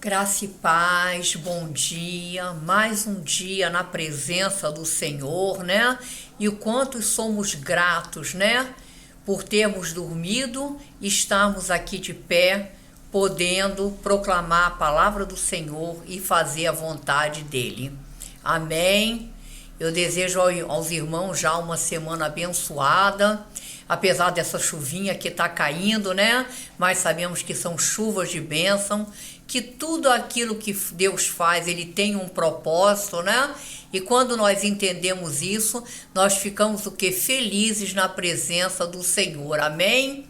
Graça e paz, bom dia, mais um dia na presença do Senhor, né? E o quanto somos gratos, né? Por termos dormido e estarmos aqui de pé, podendo proclamar a palavra do Senhor e fazer a vontade dEle. Amém? Eu desejo aos irmãos já uma semana abençoada, apesar dessa chuvinha que está caindo, né? Mas sabemos que são chuvas de bênção, que tudo aquilo que Deus faz, Ele tem um propósito, né? E quando nós entendemos isso, nós ficamos o quê? Felizes na presença do Senhor. Amém?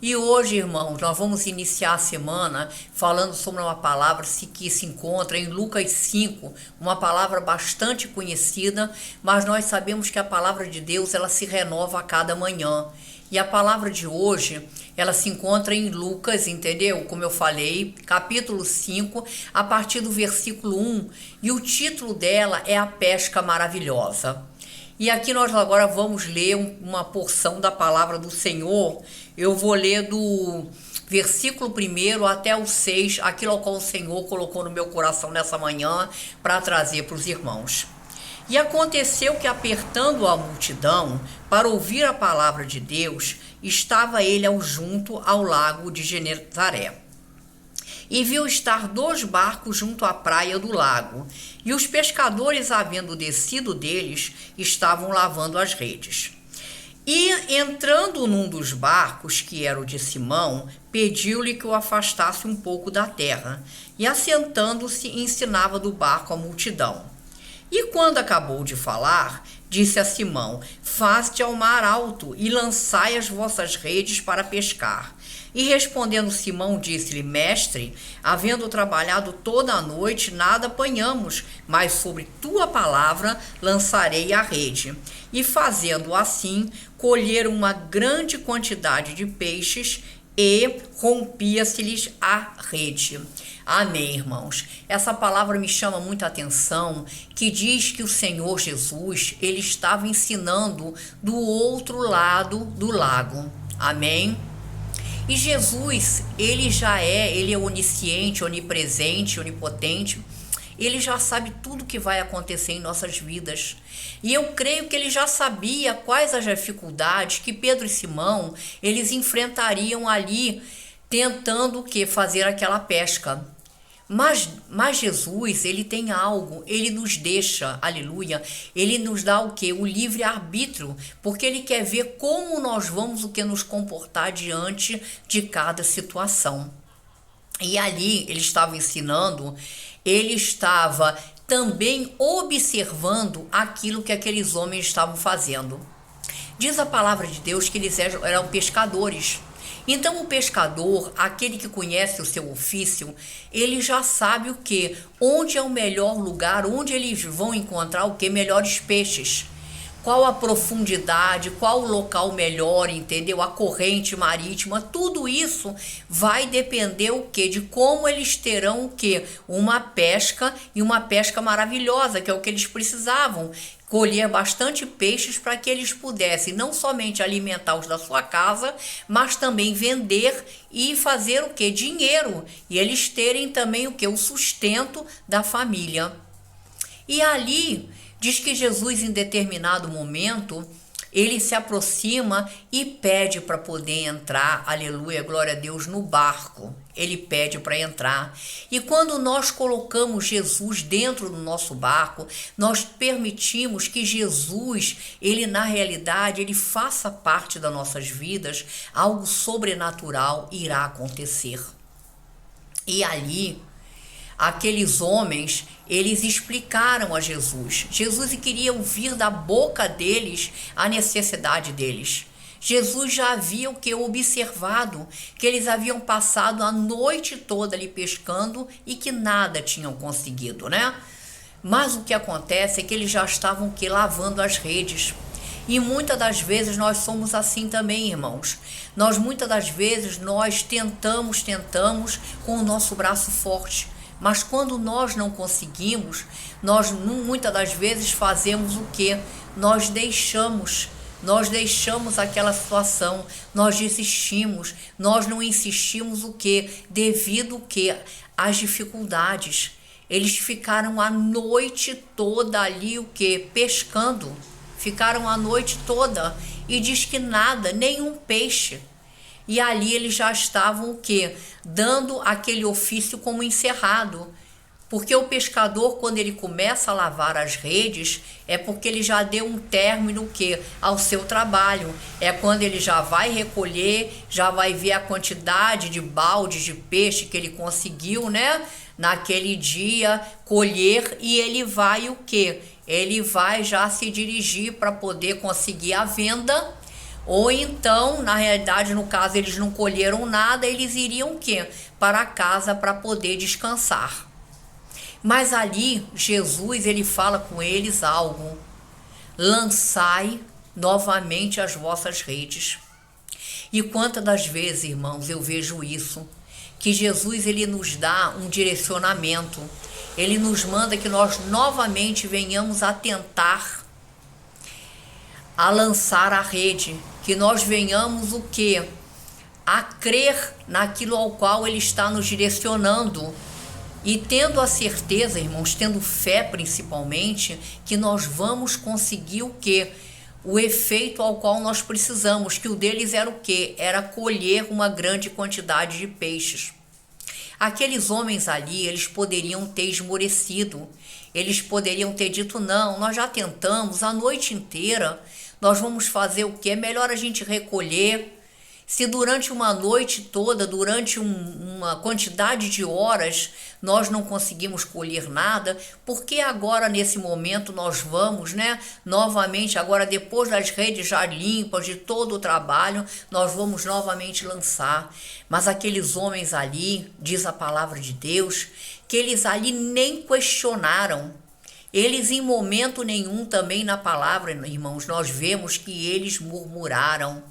E hoje, irmãos, nós vamos iniciar a semana falando sobre uma palavra que se encontra em Lucas 5, uma palavra bastante conhecida, mas nós sabemos que a palavra de Deus, ela se renova a cada manhã. E a palavra de hoje, ela se encontra em Lucas, entendeu? Como eu falei, capítulo 5, a partir do versículo 1, e o título dela é A Pesca Maravilhosa. E aqui nós agora vamos ler uma porção da palavra do Senhor. Eu vou ler do versículo 1 até o 6, aquilo ao qual o Senhor colocou no meu coração nessa manhã para trazer para os irmãos. E aconteceu que, apertando a multidão para ouvir a palavra de Deus, estava ele junto ao lago de Genezaré. E viu estar 2 barcos junto à praia do lago, e os pescadores, havendo descido deles, estavam lavando as redes. E, entrando num dos barcos, que era o de Simão, pediu-lhe que o afastasse um pouco da terra, e, assentando-se, ensinava do barco a multidão. E quando acabou de falar, disse a Simão: faze-te ao mar alto e lançai as vossas redes para pescar. E respondendo Simão, disse-lhe: mestre, havendo trabalhado toda a noite, nada apanhamos, mas sobre tua palavra lançarei a rede. E fazendo assim, colheram uma grande quantidade de peixes e rompia-se-lhes a rede. Amém, irmãos. Essa palavra me chama muita atenção, que diz que o Senhor Jesus, ele estava ensinando do outro lado do lago. Amém? E Jesus, ele é onisciente, onipresente, onipotente. Ele já sabe tudo que vai acontecer em nossas vidas. E eu creio que ele já sabia quais as dificuldades que Pedro e Simão, eles enfrentariam ali, tentando fazer aquela pesca. Mas Jesus, ele tem algo, ele nos deixa, aleluia, ele nos dá o quê? O livre-arbítrio, porque ele quer ver como nós vamos nos comportar diante de cada situação. E ali ele estava ensinando, ele estava também observando aquilo que aqueles homens estavam fazendo. Diz a palavra de Deus que eles eram pescadores. Então o pescador, aquele que conhece o seu ofício, ele já sabe o que? Onde é o melhor lugar, onde eles vão encontrar o que? Melhores peixes. Qual a profundidade, qual o local melhor, entendeu? A corrente marítima, tudo isso vai depender o quê? De como eles terão o quê? Uma pesca, e uma pesca maravilhosa, que é o que eles precisavam. Colher bastante peixes para que eles pudessem não somente alimentar os da sua casa, mas também vender e fazer o quê? Dinheiro. E eles terem também o quê? O sustento da família. E ali diz que Jesus, em determinado momento, ele se aproxima e pede para poder entrar, aleluia, glória a Deus, no barco. Ele pede para entrar. E quando nós colocamos Jesus dentro do nosso barco, nós permitimos que Jesus, ele na realidade, ele faça parte das nossas vidas, algo sobrenatural irá acontecer. E ali, aqueles homens, eles explicaram a Jesus. Jesus queria ouvir da boca deles a necessidade deles. Jesus já havia observado que eles haviam passado a noite toda ali pescando e que nada tinham conseguido, né? Mas o que acontece é que eles já estavam lavando as redes. E muitas das vezes nós somos assim também, irmãos. Muitas das vezes nós tentamos com o nosso braço forte. Mas quando nós não conseguimos, nós muitas das vezes fazemos o quê? Nós deixamos nós deixamos aquela situação, nós desistimos, nós não insistimos o quê? Devido o quê? Às dificuldades. Eles ficaram a noite toda ali o quê? Pescando. Ficaram a noite toda e diz que nada, nenhum peixe. E ali eles já estavam o quê? Dando aquele ofício como encerrado. Porque o pescador, quando ele começa a lavar as redes, é porque ele já deu um término o quê? Ao seu trabalho. É quando ele já vai recolher, já vai ver a quantidade de baldes de peixe que ele conseguiu, né? Naquele dia, colher, e ele vai o quê? Ele vai já se dirigir para poder conseguir a venda. Ou então, na realidade, no caso, eles não colheram nada, eles iriam o quê? Para casa para poder descansar. Mas ali, Jesus, ele fala com eles algo. Lançai novamente as vossas redes. E quantas das vezes, irmãos, eu vejo isso, que Jesus, ele nos dá um direcionamento. Ele nos manda que nós novamente venhamos a tentar a lançar a rede, que nós venhamos o quê? A crer naquilo ao qual ele está nos direcionando. E tendo a certeza, irmãos, tendo fé principalmente, que nós vamos conseguir o quê? O efeito ao qual nós precisamos, que o deles era o quê? Era colher uma grande quantidade de peixes. Aqueles homens ali, eles poderiam ter esmorecido, eles poderiam ter dito, não, nós já tentamos a noite inteira, nós vamos fazer o quê? É melhor a gente recolher. Se durante uma noite toda, durante uma quantidade de horas, nós não conseguimos colher nada, por que agora, nesse momento, nós vamos, né? Novamente, agora depois das redes já limpas, de todo o trabalho, nós vamos novamente lançar. Mas aqueles homens ali, diz a palavra de Deus, que eles ali nem questionaram. Eles em momento nenhum também na palavra, irmãos, nós vemos que eles murmuraram.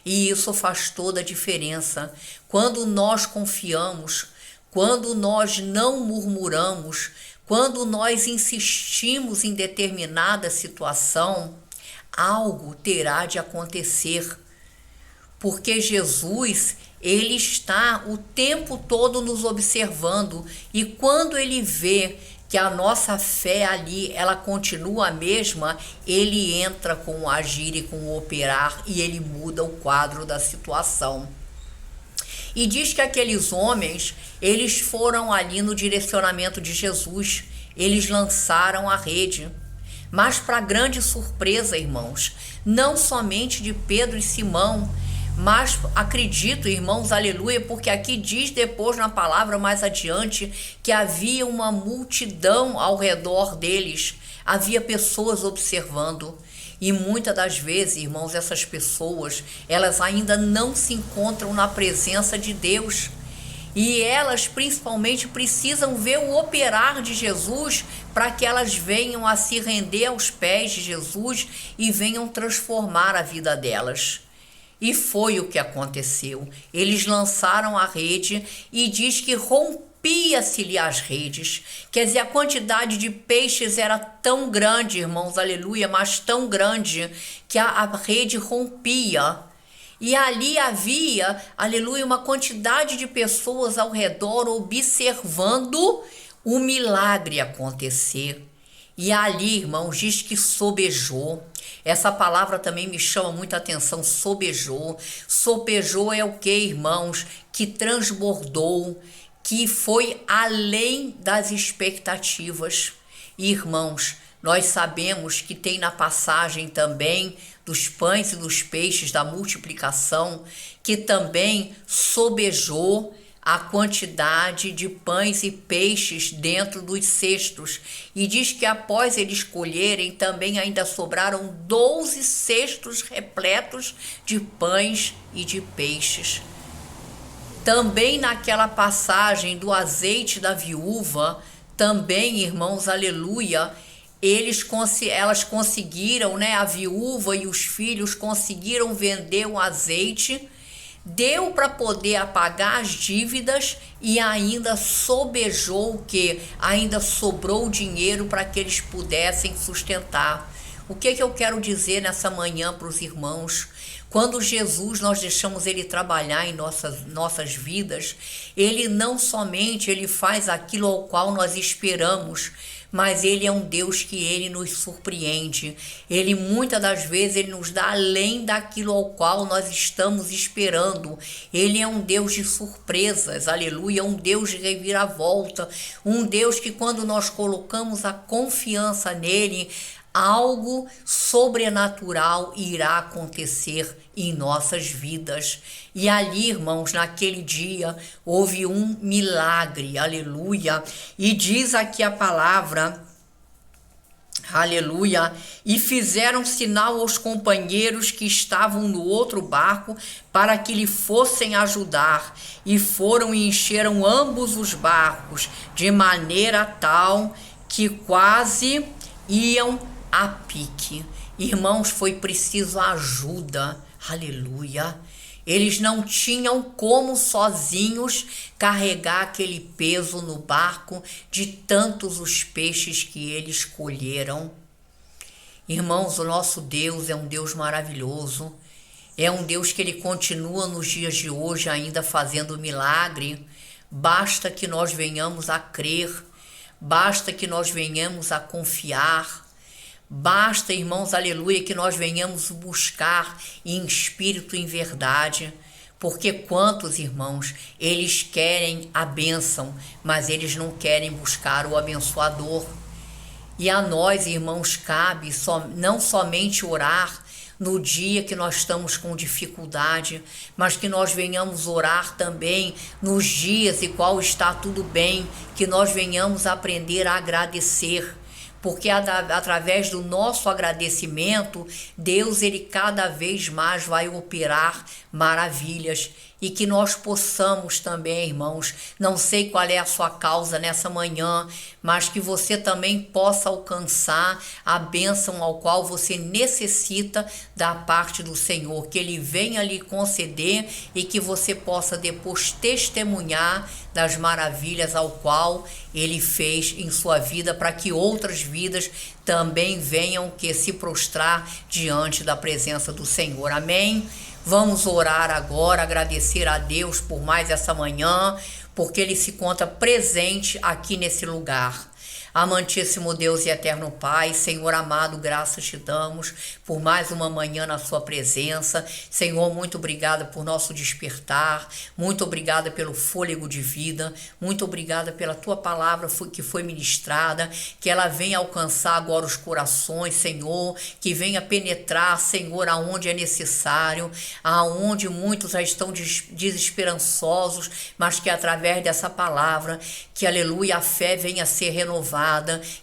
E isso faz toda a diferença. Quando nós confiamos, quando nós não murmuramos, quando nós insistimos em determinada situação, algo terá de acontecer. Porque Jesus, ele está o tempo todo nos observando. E quando ele vê que a nossa fé ali, ela continua a mesma, ele entra com o agir e com o operar e ele muda o quadro da situação. E diz que aqueles homens, eles foram ali no direcionamento de Jesus, eles lançaram a rede. Mas para grande surpresa, irmãos, não somente de Pedro e Simão, mas acredito, irmãos, aleluia, porque aqui diz depois na palavra mais adiante que havia uma multidão ao redor deles, havia pessoas observando. E muitas das vezes, irmãos, essas pessoas, elas ainda não se encontram na presença de Deus. E elas principalmente precisam ver o operar de Jesus para que elas venham a se render aos pés de Jesus e venham transformar a vida delas. E foi o que aconteceu. Eles lançaram a rede e diz que rompia-se-lhe as redes. Quer dizer, a quantidade de peixes era tão grande, irmãos, aleluia, mas tão grande que a rede rompia. E ali havia, aleluia, uma quantidade de pessoas ao redor observando o milagre acontecer. E ali, irmãos, diz que sobejou. Essa palavra também me chama muita atenção, sobejou. Sopejou é o que, irmãos? Que transbordou, que foi além das expectativas. E, irmãos, nós sabemos que tem na passagem também dos pães e dos peixes, da multiplicação, que também sobejou a quantidade de pães e peixes dentro dos cestos. E diz que após eles colherem, também ainda sobraram 12 cestos repletos de pães e de peixes. Também naquela passagem do azeite da viúva, também, irmãos, aleluia, elas conseguiram, né, a viúva e os filhos conseguiram vender o azeite, deu para poder apagar as dívidas e ainda sobejou o que? Ainda sobrou dinheiro para que eles pudessem sustentar. O que eu quero dizer nessa manhã para os irmãos? Quando Jesus, nós deixamos ele trabalhar em nossas vidas, ele não somente ele faz aquilo ao qual nós esperamos, mas ele é um Deus que ele nos surpreende. Ele muitas das vezes ele nos dá além daquilo ao qual nós estamos esperando. Ele é um Deus de surpresas, aleluia, um Deus de reviravolta, um Deus que quando nós colocamos a confiança nele, algo sobrenatural irá acontecer em nossas vidas. E ali, irmãos, naquele dia, houve um milagre, aleluia. E diz aqui a palavra, aleluia, e fizeram sinal aos companheiros que estavam no outro barco para que lhe fossem ajudar. E foram e encheram ambos os barcos, de maneira tal que quase iam a pique. Irmãos, foi preciso ajuda, aleluia. Eles não tinham como sozinhos carregar aquele peso no barco de tantos os peixes que eles colheram. Irmãos, o nosso Deus é um Deus maravilhoso. É um Deus que ele continua nos dias de hoje ainda fazendo milagre. Basta que nós venhamos a crer, basta que nós venhamos a confiar. Basta, irmãos, aleluia, que nós venhamos buscar em espírito e em verdade, porque quantos, irmãos, eles querem a bênção, mas eles não querem buscar o abençoador. E a nós, irmãos, cabe não somente orar no dia que nós estamos com dificuldade, mas que nós venhamos orar também nos dias em qual está tudo bem, que nós venhamos aprender a agradecer. Porque através do nosso agradecimento, Deus ele cada vez mais vai operar maravilhas. E que nós possamos também, irmãos, não sei qual é a sua causa nessa manhã, mas que você também possa alcançar a bênção ao qual você necessita da parte do Senhor, que ele venha lhe conceder e que você possa depois testemunhar das maravilhas ao qual ele fez em sua vida, para que outras vidas também venham que se prostrar diante da presença do Senhor. Amém? Vamos orar agora, agradecer a Deus por mais essa manhã, porque ele se conta presente aqui nesse lugar. Amantíssimo Deus e eterno Pai, Senhor amado, graças te damos por mais uma manhã na sua presença. Senhor, muito obrigada por nosso despertar, muito obrigada pelo fôlego de vida, muito obrigada pela tua palavra que foi ministrada, que ela venha alcançar agora os corações, Senhor, que venha penetrar, Senhor, aonde é necessário, aonde muitos já estão desesperançosos, mas que através dessa palavra, que aleluia, a fé venha a ser renovada,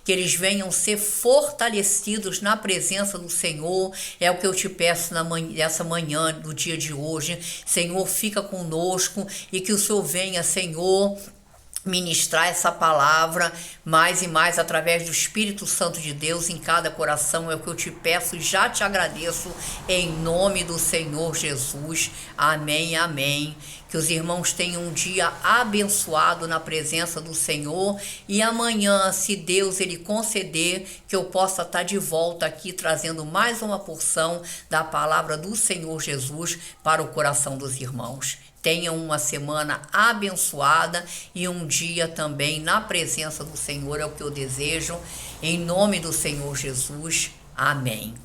que eles venham ser fortalecidos na presença do Senhor. É o que eu te peço nessa manhã, do dia de hoje. Senhor, fica conosco e que o Senhor venha, Senhor, ministrar essa palavra mais e mais através do Espírito Santo de Deus em cada coração. É o que eu te peço e já te agradeço em nome do Senhor Jesus. Amém, amém. Que os irmãos tenham um dia abençoado na presença do Senhor e amanhã, se Deus ele conceder, que eu possa estar de volta aqui trazendo mais uma porção da palavra do Senhor Jesus para o coração dos irmãos. Tenham uma semana abençoada e um dia também na presença do Senhor, é o que eu desejo. Em nome do Senhor Jesus. Amém.